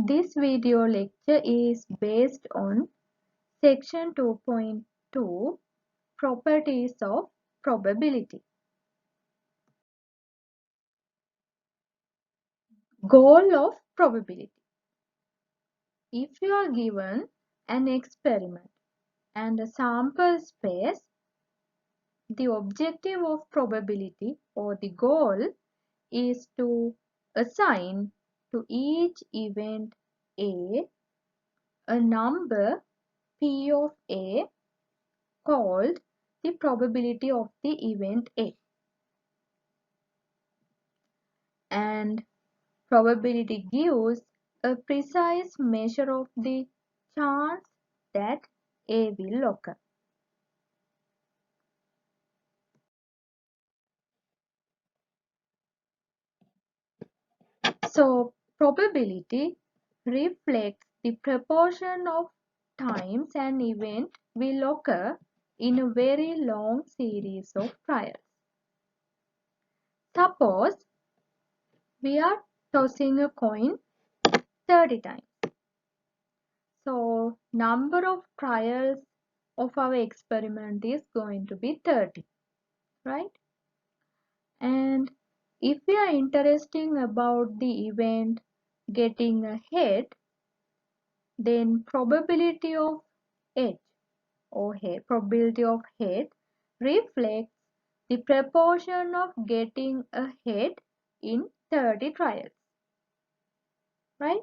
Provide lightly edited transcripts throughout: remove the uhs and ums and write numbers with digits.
This video lecture is based on section 2.2 Properties of Probability. Goal of probability. If you are given an experiment and a sample space, the objective of probability or the goal is to assign to each event a number P of A called the probability of the event A. And probability gives a precise measure of the chance that A will occur. So, probability reflects the proportion of times an event will occur in a very long series of trials. Suppose we are tossing a coin 30 times. So, number of trials of our experiment is going to be 30, right? And if we are interested about the event getting a head, then probability of edge or head, probability of head reflects the proportion of getting a head in 30 trials, right?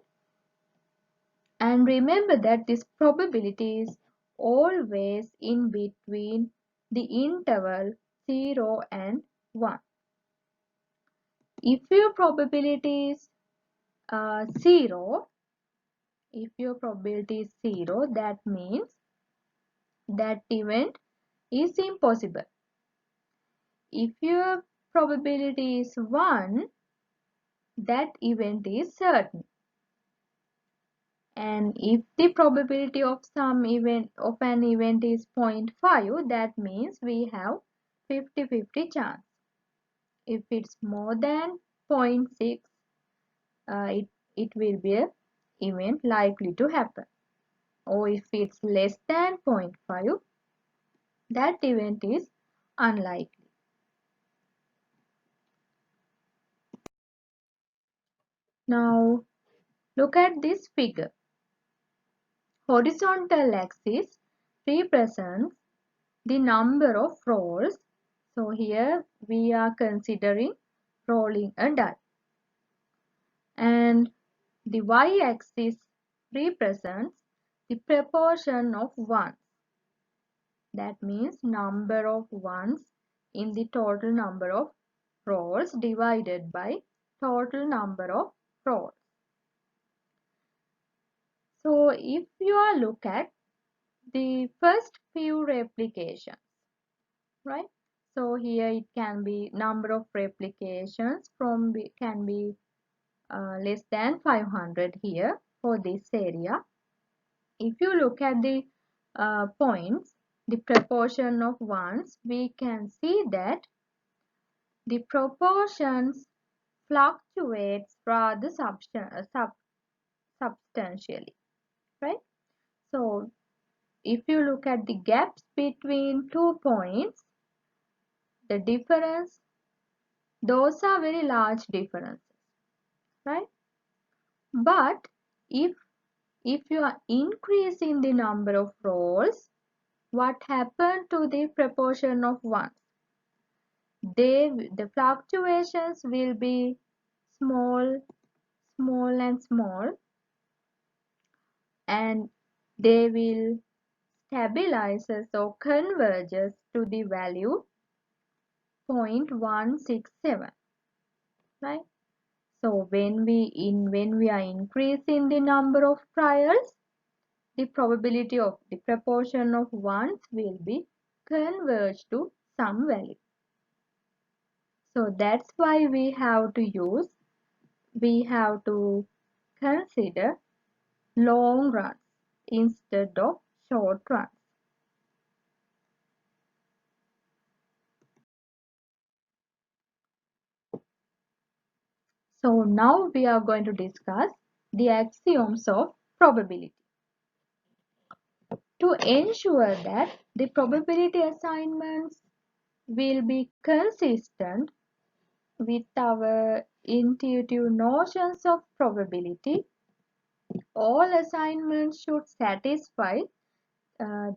And remember that this probability is always in between the interval 0 and 1. If your probability is 0, if your probability is 0, that means that event is impossible. If your probability is 1, that event is certain. And if the probability of an event is 0.5, that means we have 50-50 chance. If it's more than 0.6, it will be an event likely to happen. Or if it's less than 0.5, that event is unlikely. Now look at this figure. Horizontal axis represents the number of rolls. So here we are considering rolling a die. And the y-axis represents the proportion of ones. That means number of ones in the total number of rolls divided by total number of rolls. So if you are look at the first few replications, right? So here it can be number of replications can be less than 500 here for this area. If you look at the points, the proportion of ones, we can see that the proportions fluctuates rather substantially, right? So if you look at the gaps between 2 points, the difference, those are very large differences, right? But if you are increasing the number of rolls, what happened to the proportion of ones? The fluctuations will be small, small and small, and they will stabilizes or converges to the value 0.167, right? So when we are increasing the number of trials, the probability of the proportion of ones will be converged to some value. So that's why we have to consider long runs instead of short runs. So now we are going to discuss the axioms of probability. To ensure that the probability assignments will be consistent with our intuitive notions of probability, all assignments should satisfy uh,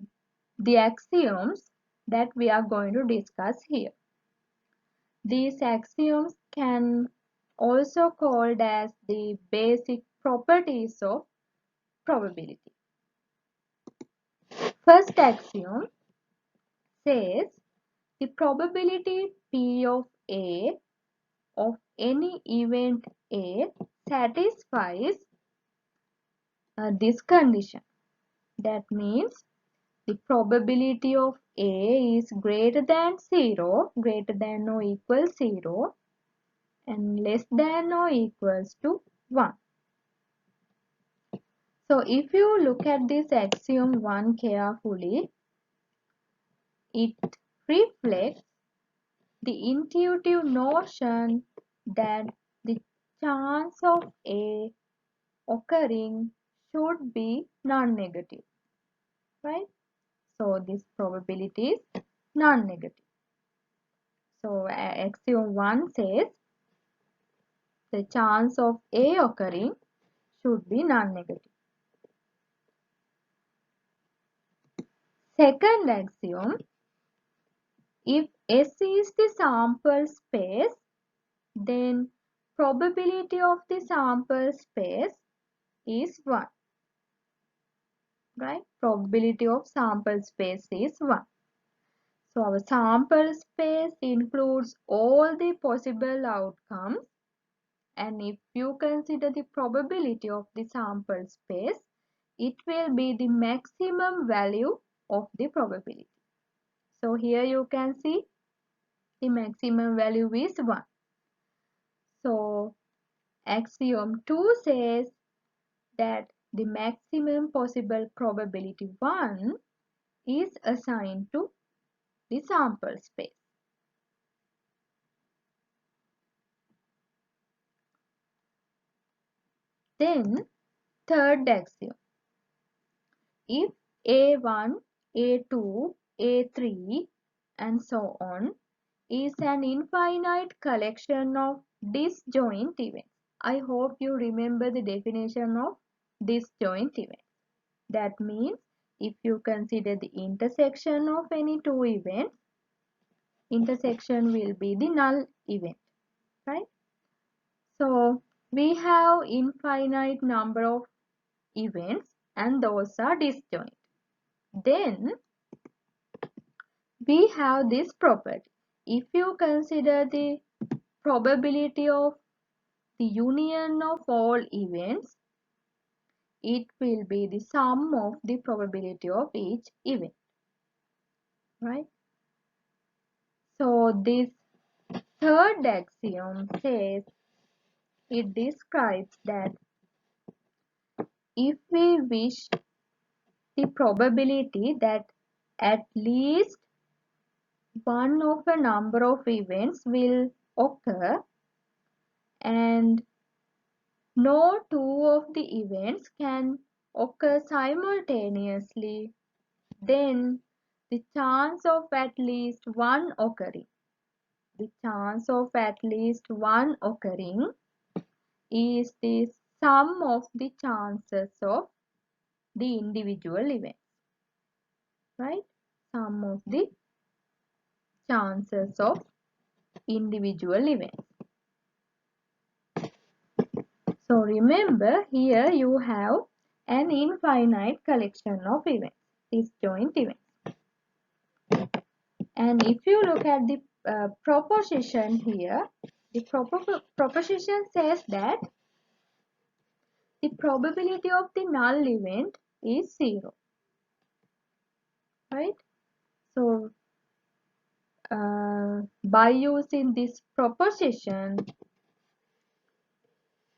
the axioms that we are going to discuss here. These axioms can also called as the basic properties of probability. First axiom says the probability P of A of any event A satisfies this condition. That means the probability of A is greater than 0, greater than or equals 0, and less than or equals to 1. So if you look at this axiom 1 carefully, it reflects the intuitive notion that the chance of A occurring should be non-negative, right? So this probability is non-negative. So axiom 1 says the chance of A occurring should be non-negative. Second axiom, if S is the sample space, then probability of the sample space is 1. Right? Probability of sample space is 1. So our sample space includes all the possible outcomes, and if you consider the probability of the sample space, it will be the maximum value of the probability. So here you can see the maximum value is 1. So axiom 2 says that the maximum possible probability 1 is assigned to the sample space. Then third axiom, if A1, A2, A3 and so on is an infinite collection of disjoint events. I hope you remember the definition of disjoint events. That means if you consider the intersection of any two events, intersection will be the null event, right? So we have infinite number of events and those are disjoint. Then we have this property. If you consider the probability of the union of all events, it will be the sum of the probability of each event, right? So this third axiom says, it describes that if we wish the probability that at least one of a number of events will occur and no two of the events can occur simultaneously, then the chance of at least one occurring, the chance of at least one occurring is the sum of the chances of the individual events, right? Sum of the chances of individual events. So remember, here you have an infinite collection of events, disjoint events. And if you look at the proposition here, the proposition says that the probability of the null event is 0, right? So by using this proposition,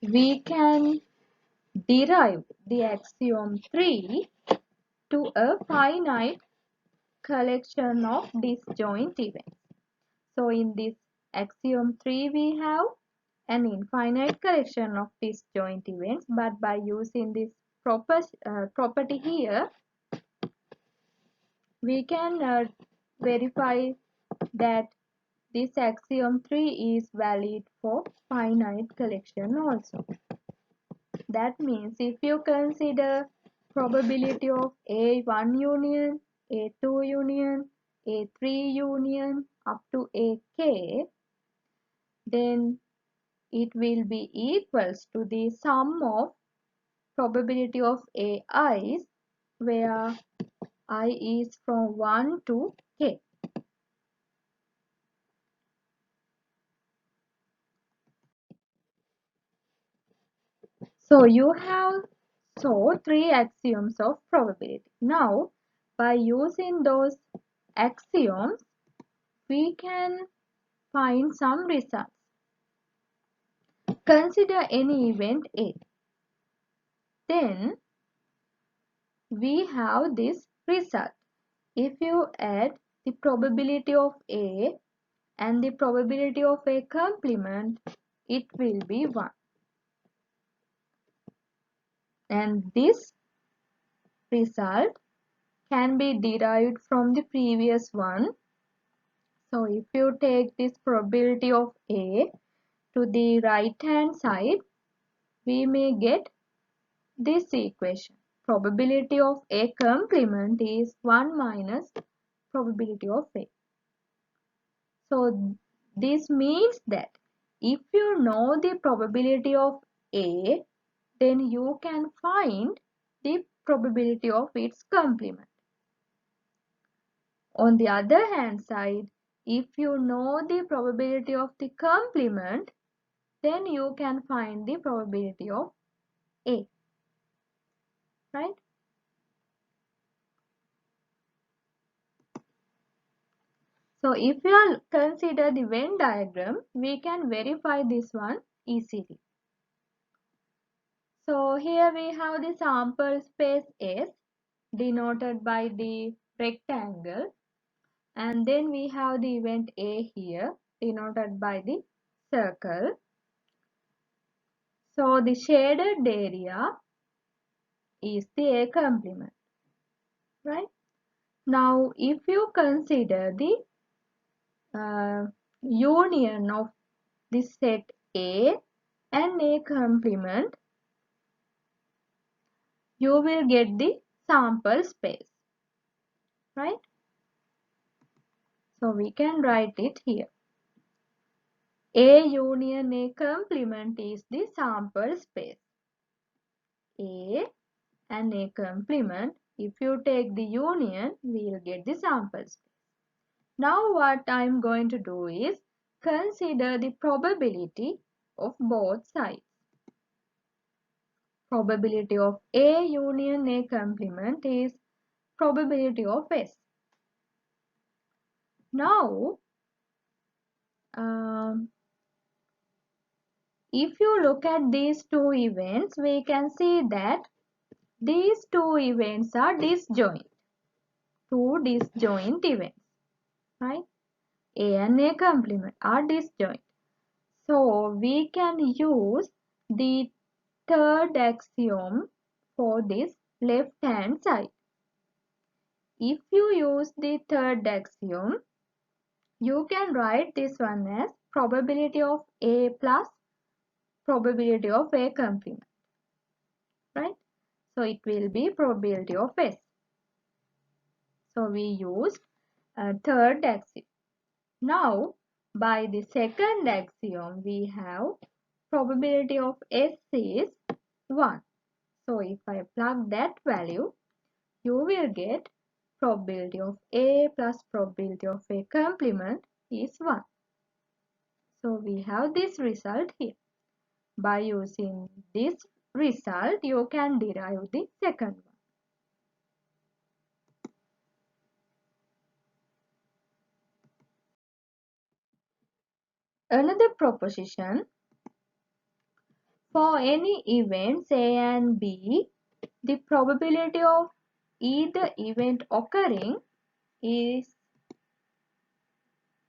we can derive the axiom 3 to a finite collection of disjoint events. So in this axiom 3 we have an infinite collection of disjoint events, but by using this property here, we can verify that this axiom 3 is valid for finite collection also. That means if you consider probability of A1 union, A2 union, A3 union up to AK, then it will be equals to the sum of probability of AI's, where I is from 1 to K. So you have three axioms of probability. Now by using those axioms, we can find some results. Consider any event A. Then we have this result. If you add the probability of A and the probability of A complement, it will be 1. And this result can be derived from the previous one. So if you take this probability of A to the right hand side, we may get this equation. Probability of A complement is 1 minus probability of A. So this means that if you know the probability of A, then you can find the probability of its complement. On the other hand side, if you know the probability of the complement, then you can find the probability of A, right? So if you consider the Venn diagram, we can verify this one easily. So here we have the sample space S denoted by the rectangle, and then we have the event A here denoted by the circle. So the shaded area is the A complement, right? Now if you consider the union of this set A and A complement, you will get the sample space, right? So we can write it here. A union A complement is the sample space. A and A complement, if you take the union, we will get the sample space. Now what I am going to do is consider the probability of both sides. Probability of A union A complement is probability of S. Now, if you look at these two events, we can see that these two events are disjoint. Two disjoint events, right? A and A complement are disjoint. So we can use the third axiom for this left hand side. If you use the third axiom, you can write this one as probability of A plus probability of A complement, right? So it will be probability of S. So we used third axiom. Now by the second axiom, we have probability of S is 1. So if I plug that value, you will get probability of A plus probability of A complement is 1. So we have this result here. By using this result, you can derive the second one. Another proposition: for any events A and B, the probability of either event occurring is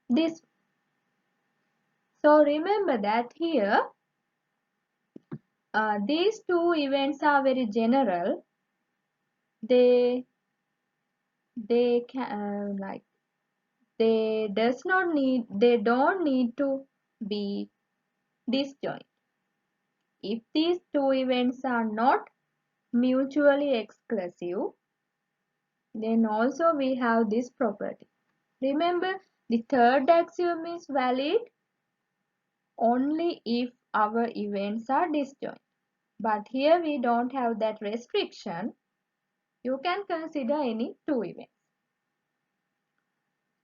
this. So remember that here these two events are very general. They can they don't need to be disjoint. If these two events are not mutually exclusive, then also we have this property. Remember, the third axiom is valid only if our events are disjoint. But here we don't have that restriction. You can consider any two events.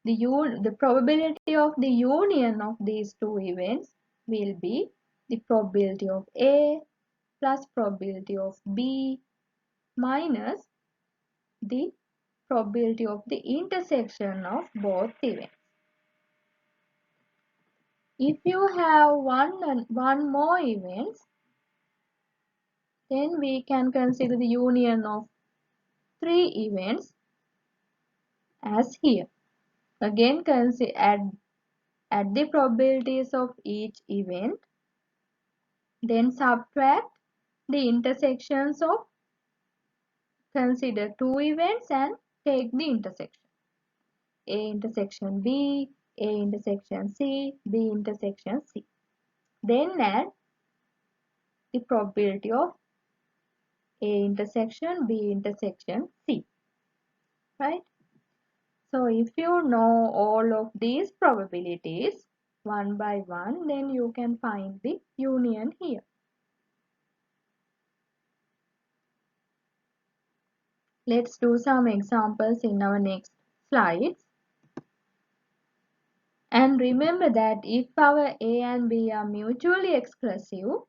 The probability of the union of these two events will be the probability of A plus probability of B minus the probability of the intersection of both events. If you have one more events, then we can consider the union of three events as here. Again, add the probabilities of each event, then subtract the intersections of, consider two events and take the intersection. A intersection B, A intersection C, B intersection C. Then add the probability of A intersection B intersection C. Right? So if you know all of these probabilities one by one, then you can find the union here. Let's do some examples in our next slides. And remember that if our A and B are mutually exclusive,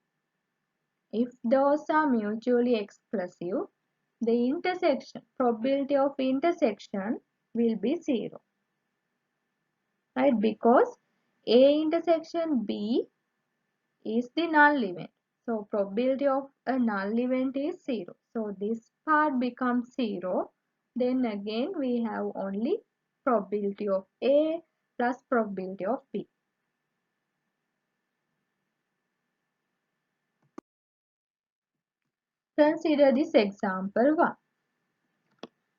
if those are mutually exclusive, the intersection probability of intersection will be 0. Right? Because A intersection B is the null event. So probability of a null event is 0. So this part becomes 0. Then again we have only probability of A plus probability of B. Consider this example 1.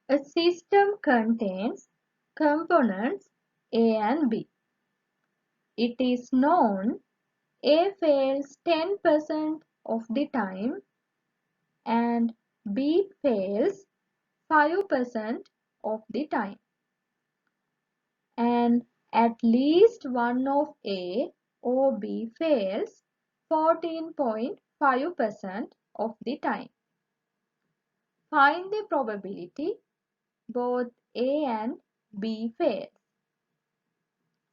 A system contains components A and B. It is known A fails 10% of the time and B fails 5% of the time. And at least one of A or B fails 14.5% of the time. Find the probability both A and B fails.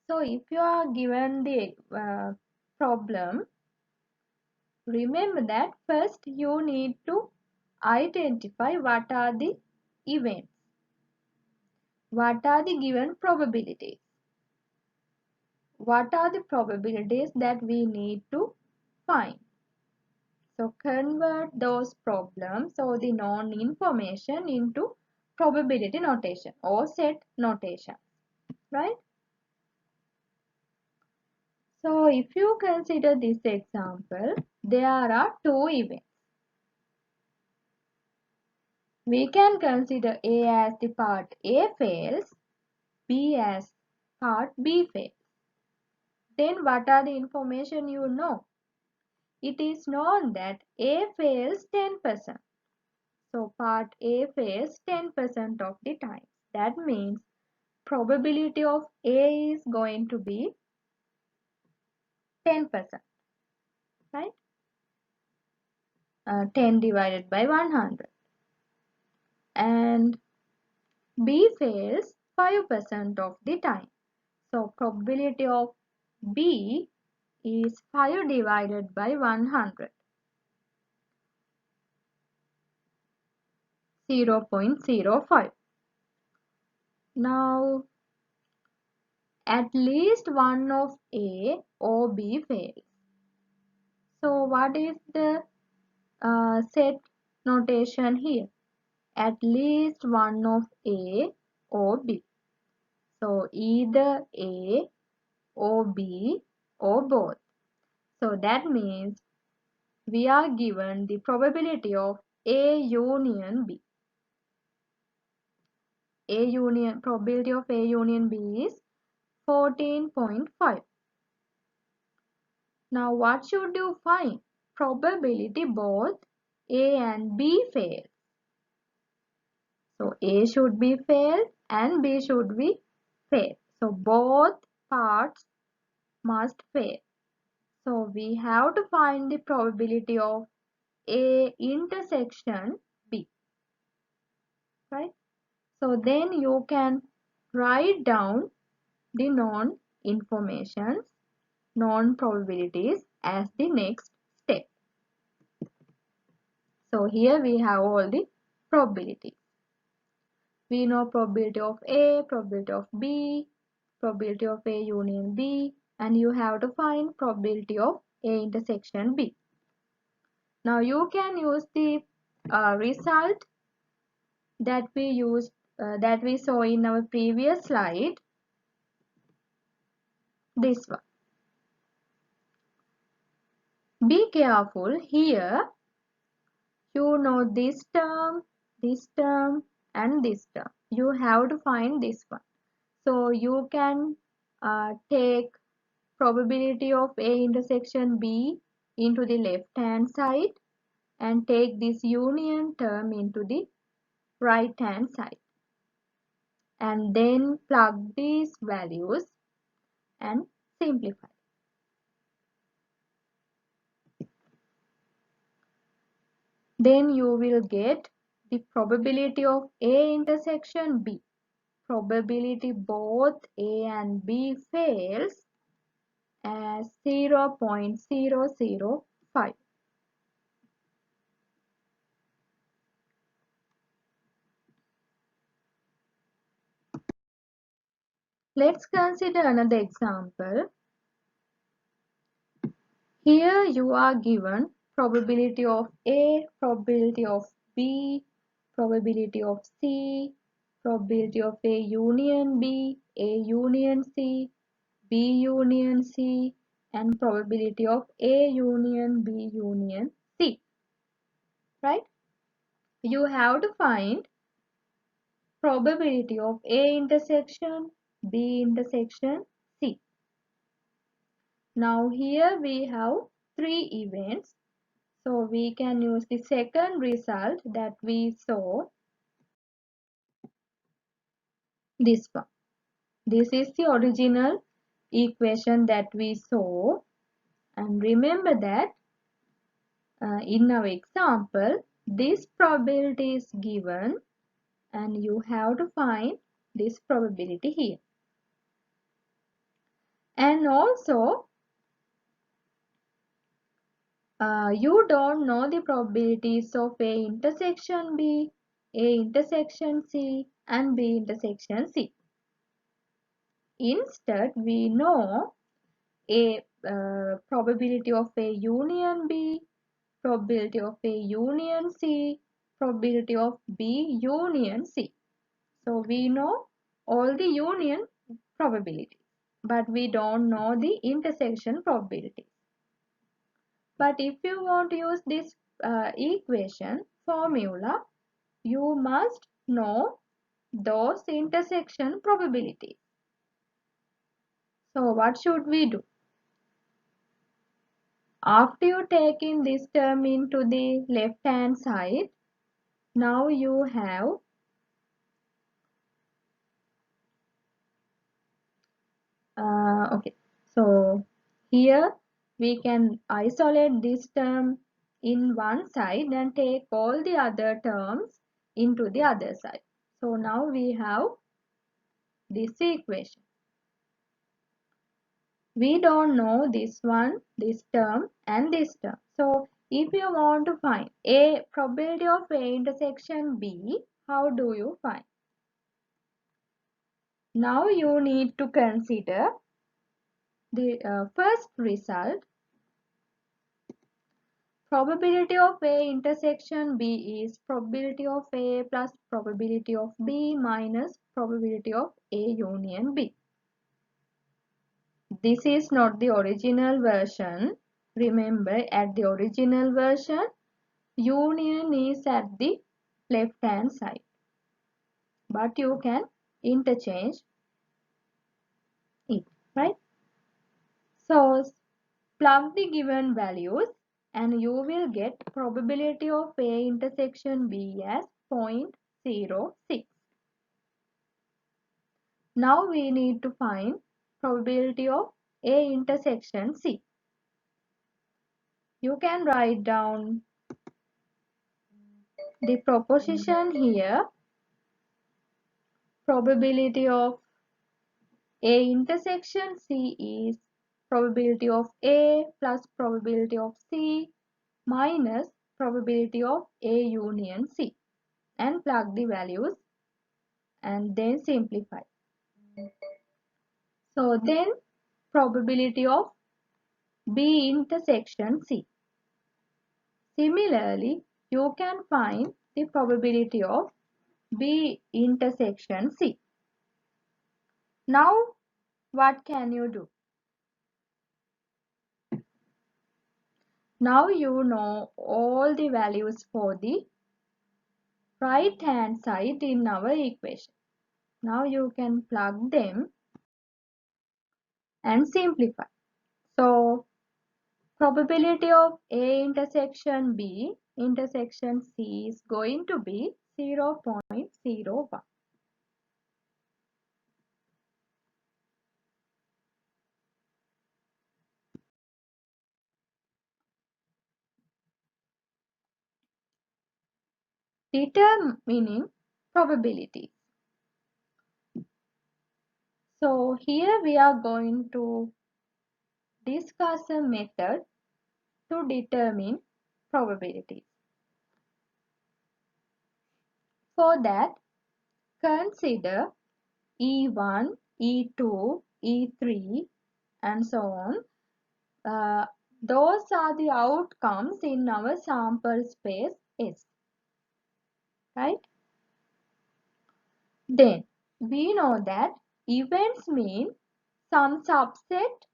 So if you are given the problem, remember that first you need to identify what are the events. What are the given probabilities? What are the probabilities that we need to find? So convert those problems or the known information into probability notation or set notation, right? So if you consider this example, there are two events. We can consider A as the part A fails, B as part B fails. Then what are the information you know? It is known that A fails 10%. So part A fails 10% of the time. That means probability of A is going to be 10%, right? 10 divided by 100. And B fails 5% of the time. So probability of B is 5 divided by 100. 0.05. Now at least one of A or B fails. So what is the set notation here? At least one of A or B. So either A or B or both. So that means we are given the probability of A union B. Probability of A union B is 14.5. Now what should you find? Probability both A and B fail. So A should be fail and B should be fail. So both parts must fail. So we have to find the probability of A intersection B, right? So then you can write down the known informations, known probabilities as the next step. So here we have all the probabilities. We know probability of A, probability of B, probability of A union B, and you have to find probability of A intersection B. Now you can use the result that we saw in our previous slide, this one. Be careful here. You know this term, and this term. You have to find this one. So you can take probability of A intersection B into the left hand side and take this union term into the right hand side, and then plug these values and simplify. Then you will get the probability of A intersection B. Probability both A and B fails as 0.005. Let's consider another example. Here you are given probability of A, probability of B, probability of C, probability of A union B, A union C, B union C, and probability of A union B union C. Right? You have to find probability of A intersection B intersection C. Now here we have three events. So we can use the second result that we saw, this one. This is the original equation that we saw, and remember that in our example this probability is given and you have to find this probability here. And also you don't know the probabilities of A intersection B, A intersection C, and B intersection C. Instead, we know a probability of A union B, probability of A union C, probability of B union C. So we know all the union probabilities, but we don't know the intersection probability. But if you want to use this equation formula, you must know those intersection probabilities. So what should we do? After you take in this term into the left hand side, now you have okay. So here we can isolate this term in one side and take all the other terms into the other side. So now we have this equation. We don't know this one, this term, and this term. So if you want to find A probability of A intersection B, how do you find? Now you need to consider the first result. Probability of A intersection B is probability of A plus probability of B minus probability of A union B. this is not the original version. Remember, at the original version, union is at the left hand side. But you can interchange it, right? So plug the given values and you will get probability of A intersection B as 0.06. Now we need to find probability of A intersection C. You can write down the proposition here. Probability of A intersection C is probability of A plus probability of C minus probability of A union C, and plug the values and then simplify. So then probability of B intersection C. Similarly, you can find the probability of B intersection C. Now what can you do? Now you know all the values for the right hand side in our equation. Now you can plug them and simplify. So probability of A intersection B intersection C is going to be 0.01. Determining probability. So here we are going to discuss a method to determine probabilities. For that, consider E1, E2, E3 and so on. Those are the outcomes in our sample space S, right? Then we know that events mean some subset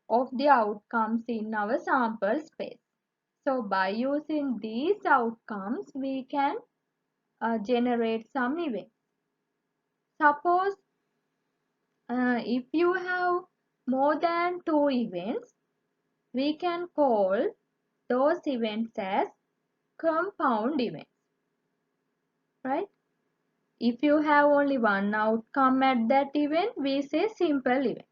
of the outcomes in our sample space. So by using these outcomes, we can generate some events. Suppose if you have more than 2 events, we can call those events as compound events, right? If you have only one outcome at that event, we say simple event.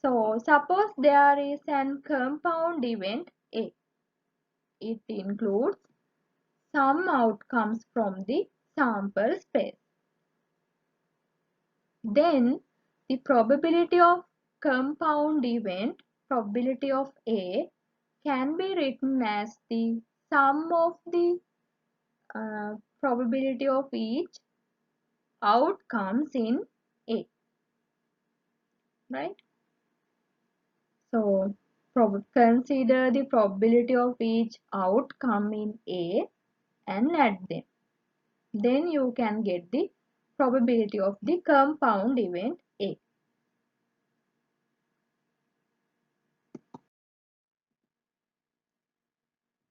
So suppose there is an compound event A. It includes some outcomes from the sample space. Then the probability of compound event, probability of A, can be written as the sum of the probability of each outcomes in A, right? So consider the probability of each outcome in A and add them. Then you can get the probability of the compound event A.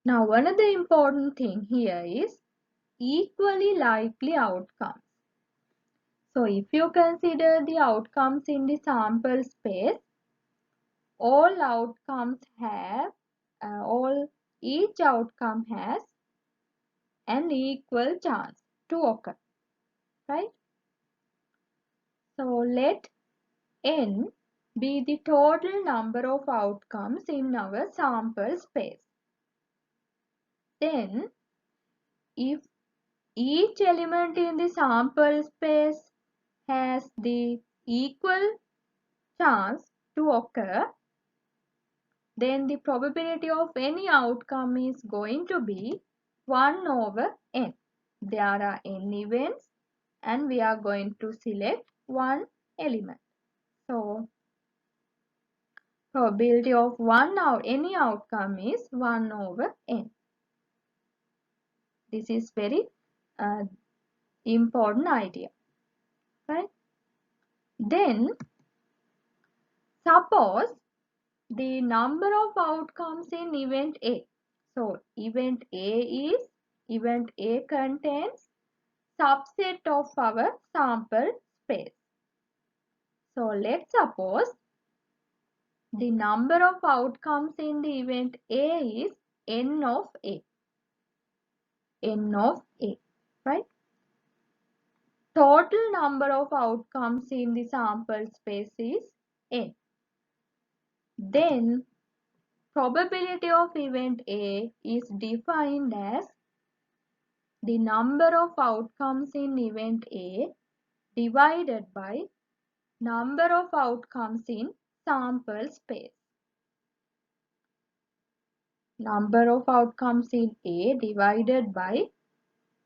Now another important thing here is equally likely outcomes. So if you consider the outcomes in the sample space, all outcomes have each outcome has an equal chance to occur, right? So let n be the total number of outcomes in our sample space. Then if each element in the sample space has the equal chance to occur, then the probability of any outcome is going to be 1 over n. There are n events and we are going to select one element. So probability of any outcome is 1 over n. This is very important idea, right? Then Suppose the number of outcomes in event A. So event A contains subset of our sample space. So let's suppose the number of outcomes in the event A is n of A. N of A, right? Total number of outcomes in the sample space is n. Then probability of event A is defined as the number of outcomes in event A divided by number of outcomes in sample space. Number of outcomes in A divided by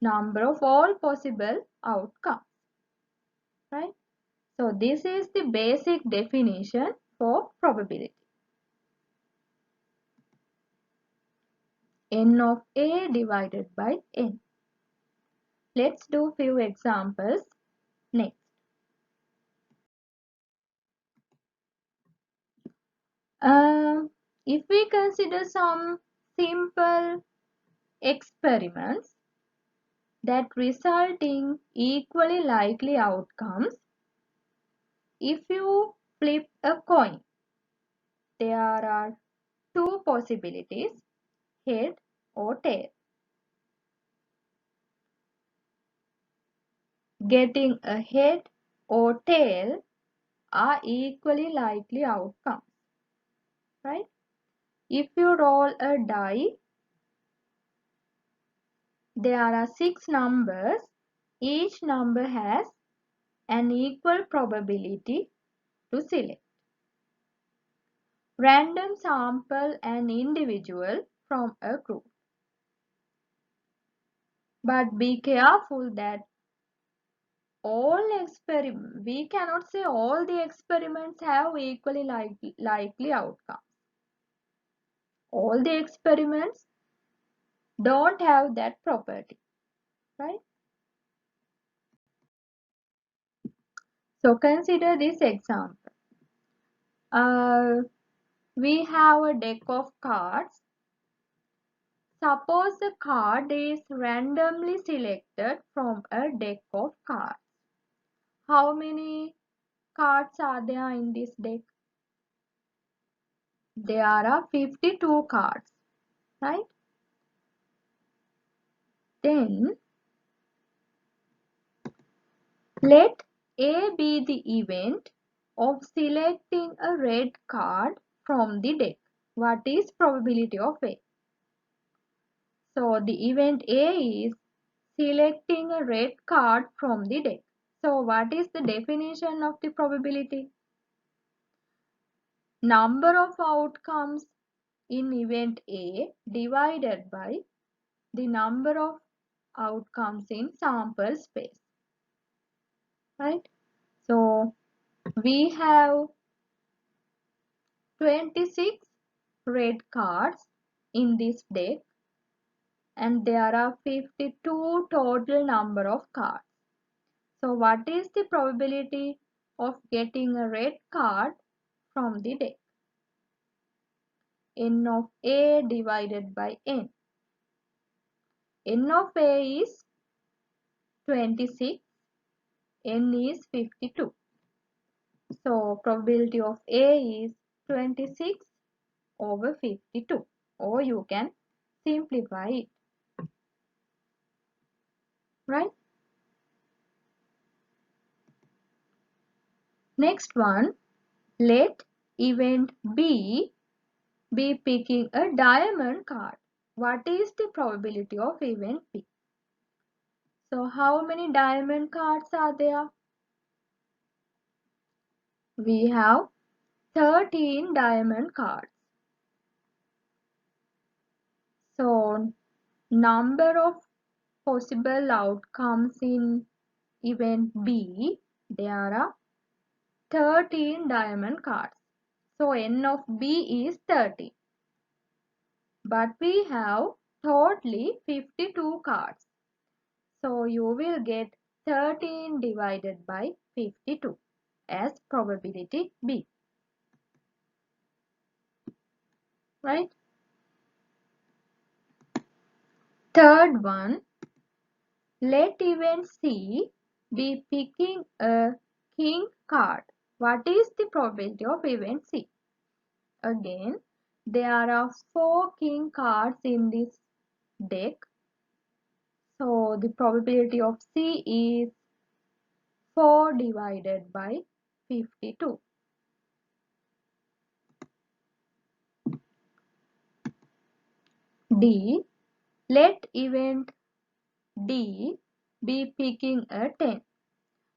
number of all possible outcomes. Right? So this is the basic definition for probability. N of A divided by N. Let's do few examples next. If we consider some simple experiments that result in equally likely outcomes, if you flip a coin, there are two possibilities, head or tail. Getting a head or tail are equally likely outcomes, right? If you roll a die, there are 6 numbers. Each number has an equal probability to select. Random sample an individual from a group. But be careful that we cannot say all the experiments have equally likely outcomes. All the experiments don't have that property, right? So consider this example. We have a deck of cards. Suppose a card is randomly selected from a deck of cards. How many cards are there in this deck? There are 52 cards, right? Then let A be the event of selecting a red card from the deck. What is probability of A? So the event A is selecting a red card from the deck. So what is the definition of the probability? Number of outcomes in event A divided by the number of outcomes in sample space. Right? So we have 26 red cards in this deck and there are 52 total number of cards. So what is the probability of getting a red card from the deck? N of A divided by N. N of A is 26, N is 52. So probability of A is 26 over 52, or you can simplify it, right? Next one, let event B be picking a diamond card. What is the probability of event B? So how many diamond cards are there? We have 13 diamond cards. So number of possible outcomes in event B, there are 13 diamond cards. So N of B is 30. But we have totally 52 cards. So you will get 13 divided by 52 as probability B. right? Third one, let event C be picking a king card. What is the probability of event C? Again, there are 4 king cards in this deck. So the probability of C is 4 divided by 52. D. Let event D be picking a 10.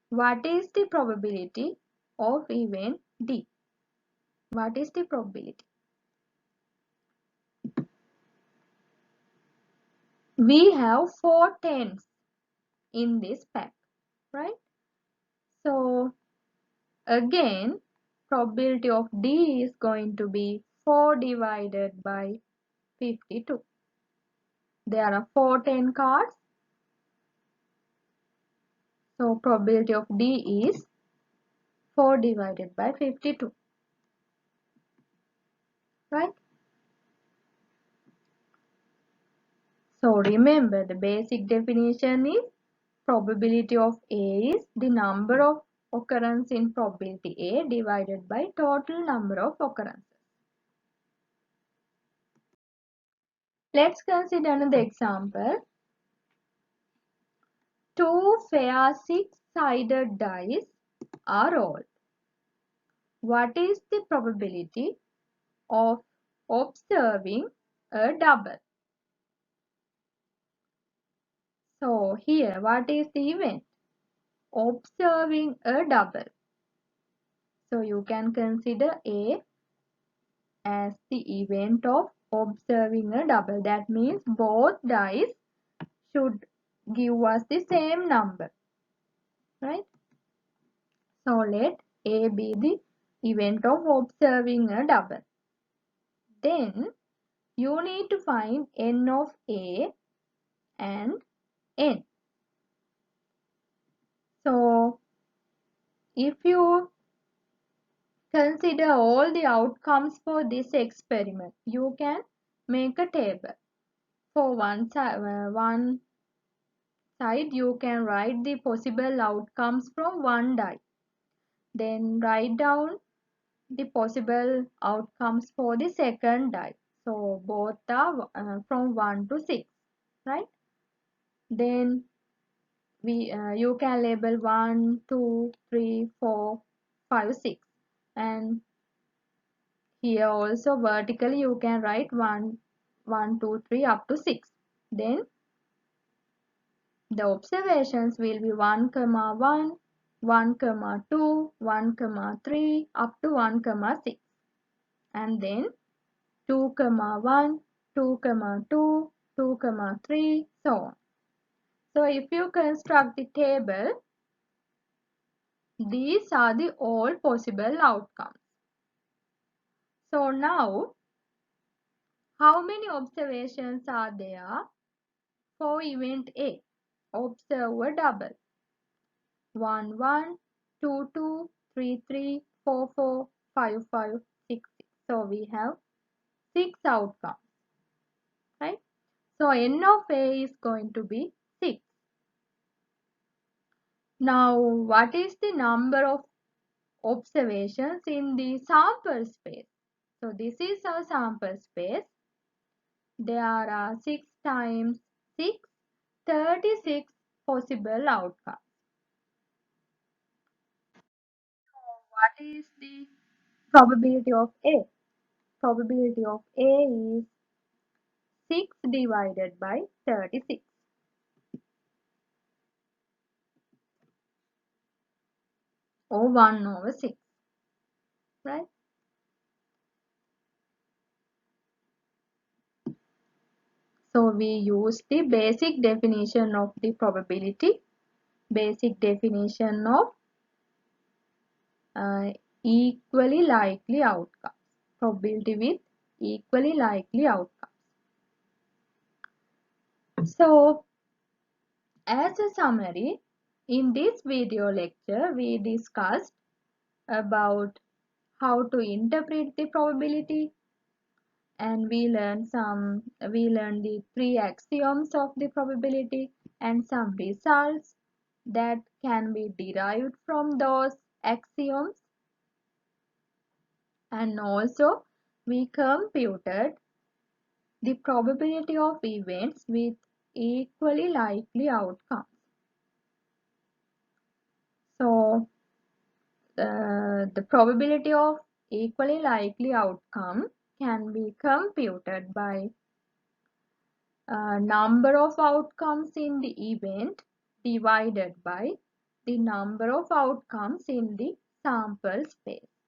What is the probability of event D? What is the probability? We have 4 tens in this pack, right? So again, probability of D is going to be 4 divided by 52. There are 4 10 cards. So probability of D is 4 divided by 52. Right? So remember, the basic definition is probability of A is the number of occurrence in probability A divided by total number of occurrences. Let's consider another example. 2 fair 6-sided dice are rolled. What is the probability of observing a double? So here, what is the event? Observing a double. So you can consider A as the event of observing a double. That means both dice should give us the same number, right? So let A be the event of observing a double. Then you need to find n of A and n. So if you consider all the outcomes for this experiment, you can make a table. For one side, you can write the possible outcomes from one die. Then write down the possible outcomes for the second die. So both are from 1 to 6, right? Then you can label 1, 2, 3, 4, 5, 6. And here also vertically you can write 1, 1, 2, 3 up to 6. Then the observations will be 1, 1, 1, 2, 1, 3 up to 1, 6. And then 2, 1, 2, 2, 2, 3, so on. So if you construct the table, these are the all possible outcomes. So now, how many observations are there for event A? Observe a double. 1, 1, 2, 2, 3, 3, 4, 4, 5, 5, 6, 6. So we have 6 outcomes, right? So n of A is going to be 6. Now, what is the number of observations in the sample space? So this is our sample space. There are 6 times 6, 36 possible outcomes. So what is the probability of A? Probability of A is 6 divided by 36, or 1 over 6, right? So we use the basic definition of the probability, basic definition of equally likely outcomes, probability with equally likely outcomes. So as a summary, in this video lecture we discussed about how to interpret the probability and we learned the three axioms of the probability and some results that can be derived from those axioms, and also we computed the probability of events with equally likely outcomes. So the probability of equally likely outcome can be computed by number of outcomes in the event divided by the number of outcomes in the sample space.